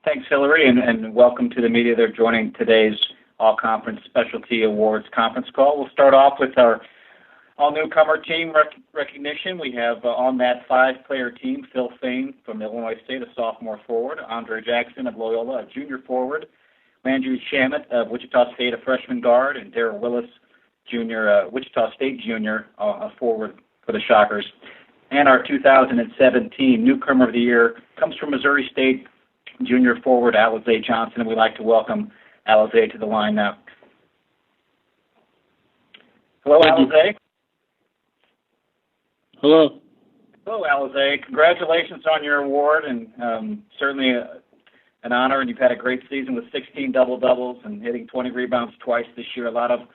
Thanks, Hillary, and welcome to the media. They're joining today's All-Conference Specialty Awards conference call. We'll start off with our all-newcomer team recognition. We have on that five-player team, Phil Fain from Illinois State, a sophomore forward, Andre Jackson of Loyola, a junior forward, Landry Shamet of Wichita State, a freshman guard, and Darrell Willis, junior, Wichita State junior, a forward for the Shockers. And our 2017 Newcomer of the Year comes from Missouri State, junior forward Alize Johnson, and we'd like to welcome Alize to the line now. Hello, Alize. Hello. Hello, Alize. Congratulations on your award, and certainly an honor, and you've had a great season with 16 double-doubles and hitting 20 rebounds twice this year. A lot of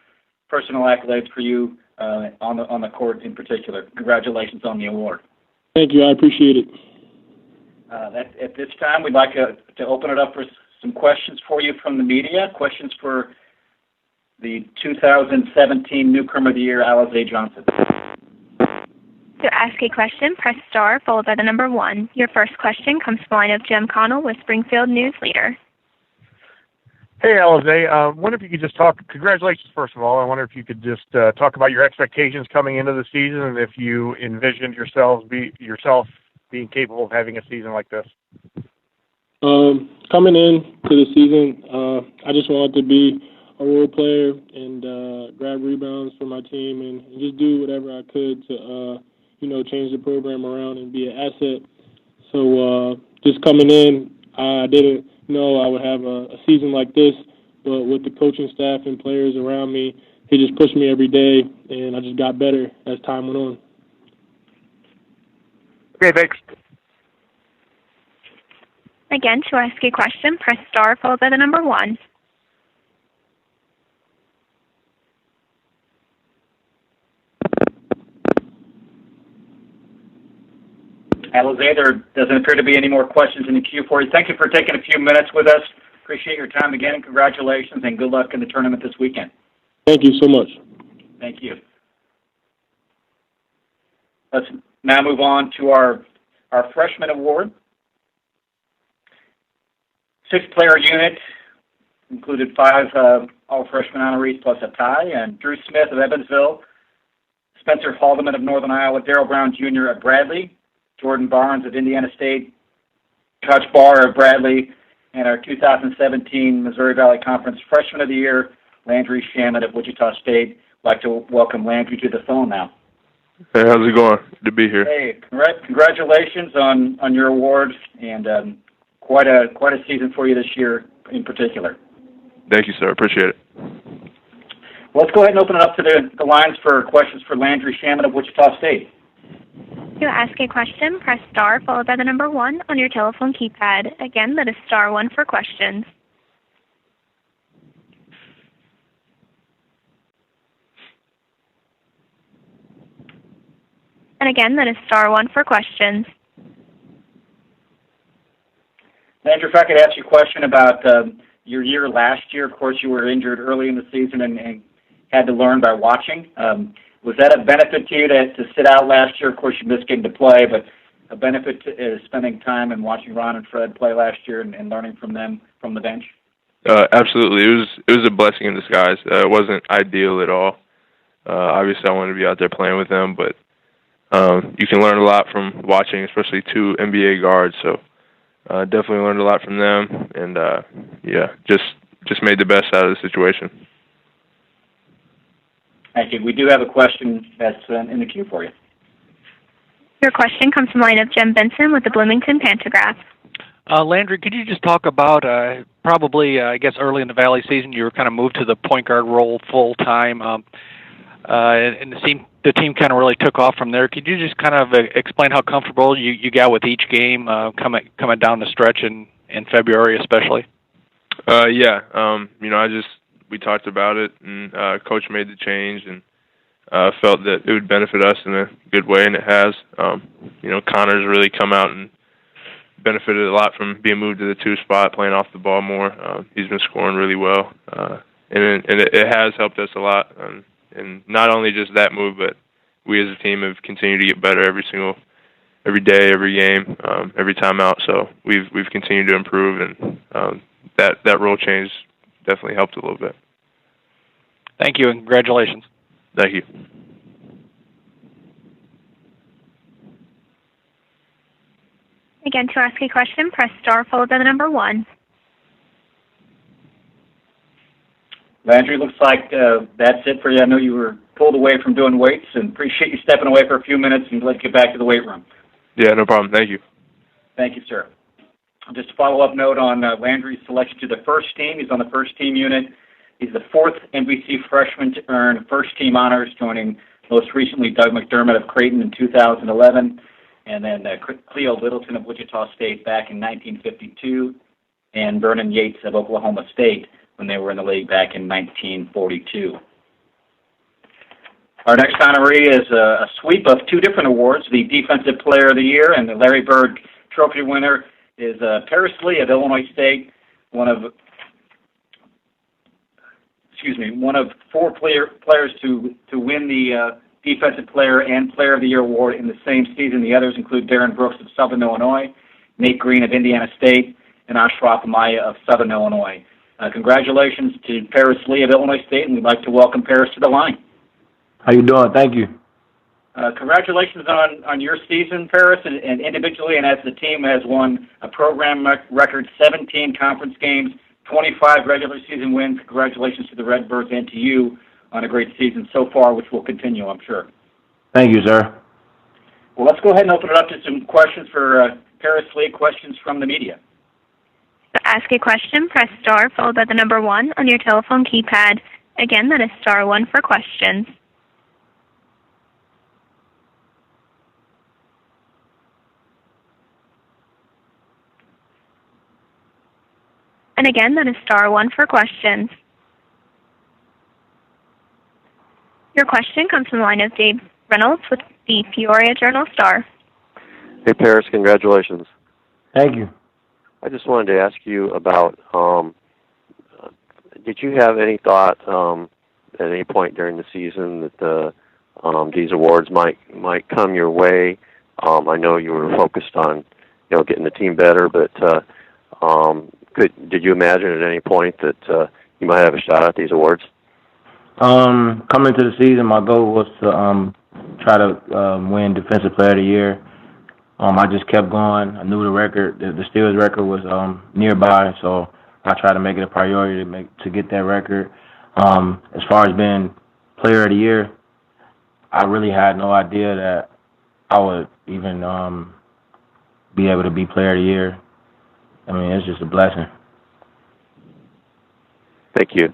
personal accolades for you on the court in particular. Congratulations on the award. Thank you. I appreciate it. At this time, we'd like to open it up for some questions for you from the media. Questions for the 2017 Newcomer of the Year, Alize Johnson. To ask a question, press star followed by the number 1. Your first question comes from the line of Jim Connell with Springfield News Leader. Hey, Alize. I wonder if you could just talk. Congratulations, first of all. I wonder if you could just talk about your expectations coming into the season and if you envisioned yourself being capable of having a season like this. Coming in to the season, I just wanted to be a role player and grab rebounds for my team and just do whatever I could to, change the program around and be an asset. So just coming in, I didn't know I would have a season like this, but with the coaching staff and players around me, they just pushed me every day, and I just got better as time went on. Okay, thanks. Again, to ask a question, press star followed by the number 1. Alize, there doesn't appear to be any more questions in the queue for you. Thank you for taking a few minutes with us. Appreciate your time again, and congratulations, and good luck in the tournament this weekend. Thank you so much. Thank you. Let's now move on to our freshman award. 6-player unit included 5 all-freshman honorees plus a tie, and Drew Smith of Evansville, Spencer Haldeman of Northern Iowa, Darrell Brown Jr. of Bradley, Jordan Barnes of Indiana State, Hutch Barr of Bradley, and our 2017 Missouri Valley Conference Freshman of the Year, Landry Shamet of Wichita State. I'd like to welcome Landry to the phone now. Hey, how's it going? Good to be here. Hey, congratulations on your award, and quite a season for you this year in particular. Thank you, sir. Appreciate it. Let's go ahead and open it up to the lines for questions for Landry Shamet of Wichita State. To ask a question, press star followed by the number 1 on your telephone keypad. Again, that is star 1 for questions. And again, that is star 1 for questions. Andrew, if I could ask you a question about your year last year. Of course, you were injured early in the season and had to learn by watching. Was that a benefit to you to sit out last year? Of course, you missed getting to play, but a benefit to spending time and watching Ron and Fred play last year and learning from them from the bench? Absolutely. It was a blessing in disguise. It wasn't ideal at all. Obviously, I wanted to be out there playing with them, but you can learn a lot from watching, especially 2 NBA guards. So definitely learned a lot from them, and just made the best out of the situation. Thank you. We do have a question that's in the queue for you. Your question comes from the line of Jim Benson with the Bloomington Pantagraph. Landry, could you just talk about probably, I guess, early in the Valley season, you were kind of moved to the point guard role full time, and the team kind of really took off from there. Could you just kind of explain how comfortable you got with each game coming down the stretch in February, especially? We talked about it, and Coach made the change, and felt that it would benefit us in a good way, and it has. Connor's really come out and benefited a lot from being moved to the 2 spot, playing off the ball more. He's been scoring really well, and it has helped us a lot. And not only just that move, but we as a team have continued to get better every single every day, every game, every time out. So we've continued to improve, and that rule change definitely helped a little bit. Thank you, and congratulations. Thank you. Again, to ask a question, press star followed by the number 1. Landry, looks like that's it for you. I know you were pulled away from doing weights, and appreciate you stepping away for a few minutes, and let's get back to the weight room. Yeah, no problem. Thank you. Thank you, sir. Just a follow-up note on Landry's selection to the first team. He's on the first team unit. He's the 4th NBC freshman to earn first-team honors, joining most recently Doug McDermott of Creighton in 2011, and then Cleo Littleton of Wichita State back in 1952, and Vernon Yates of Oklahoma State when they were in the league back in 1942. Our next honoree is a sweep of 2 different awards, the Defensive Player of the Year, and the Larry Bird Trophy winner is Paris Lee of Illinois State, one of 4 players to win the Defensive Player and Player of the Year award in the same season. The others include Darren Brooks of Southern Illinois, Nate Green of Indiana State, and Ashraf Amaya of Southern Illinois. Congratulations to Paris Lee of Illinois State, and we'd like to welcome Paris to the line. How you doing? Thank you. Congratulations on your season, Paris, and individually and as the team has won a program record 17 conference games, 25 regular season wins. Congratulations to the Redbirds and to you on a great season so far, which will continue, I'm sure. Thank you, sir. Well, let's go ahead and open it up to some questions for Paris Lee, questions from the media. To ask a question, press star followed by the number 1 on your telephone keypad. Again, that is star 1 for questions. And again, that is star 1 for questions. Your question comes from the line of Dave Reynolds with the Peoria Journal-Star. Hey, Paris, congratulations. Thank you. I just wanted to ask you about, did you have any thought at any point during the season that these awards might come your way? I know you were focused on, getting the team better, but did you imagine at any point that you might have a shot at these awards? Coming into the season, my goal was to try to win Defensive Player of the Year. I just kept going. I knew the record, the Steelers record was nearby, so I tried to make it a priority to get that record. As far as being Player of the Year, I really had no idea that I would even be able to be Player of the Year. I mean, it's just a blessing. Thank you.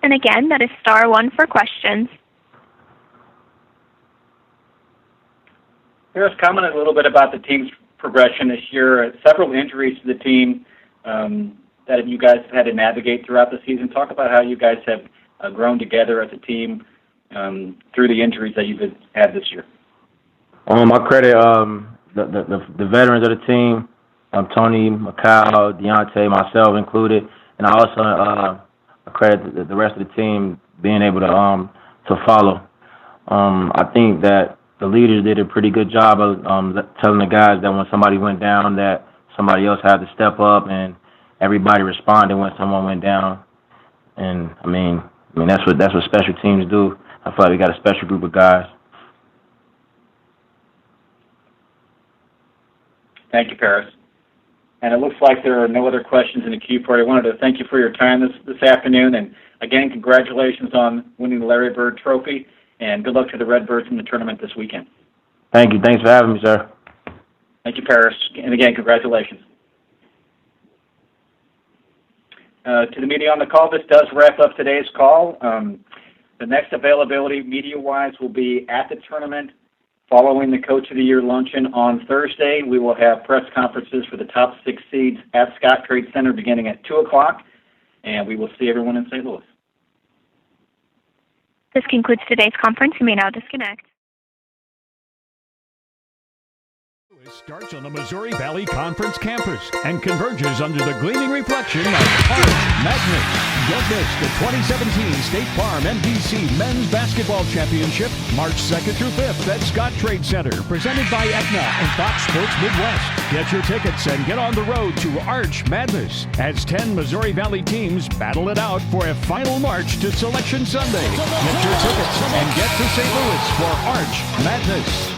And again, that is star 1 for questions. Paris, comment a little bit about the team's progression this year. Several injuries to the team that you guys have had to navigate throughout the season. Talk about how you guys have grown together as a team through the injuries that you've had this year. I credit the veterans of the team, Tony, Macau, Deontay, myself included, and I also credit the rest of the team being able to follow. I think that the leaders did a pretty good job of telling the guys that when somebody went down, that somebody else had to step up, and everybody responded when someone went down. And I mean that's what special teams do. I feel like we got a special group of guys. Thank you, Paris. And it looks like there are no other questions in the queue for you. I wanted to thank you for your time this afternoon. And again, congratulations on winning the Larry Bird Trophy. And good luck to the Redbirds in the tournament this weekend. Thank you. Thanks for having me, sir. Thank you, Paris. And again, congratulations. To the media on the call, this does wrap up today's call. The next availability media-wise will be at the tournament. Following the Coach of the Year luncheon on Thursday, we will have press conferences for the top 6 seeds at Scott Trade Center beginning at 2 o'clock, and we will see everyone in St. Louis. This concludes today's conference. You may now disconnect. Starts on the Missouri Valley Conference campus and converges under the gleaming reflection of Arch Madness. Don't miss the 2017 State Farm MDC Men's Basketball Championship, March 2nd through 5th at Scott Trade Center, presented by Aetna and Fox Sports Midwest. Get your tickets and get on the road to Arch Madness as 10 Missouri Valley teams battle it out for a final march to Selection Sunday. Get your tickets and get to St. Louis for Arch Madness.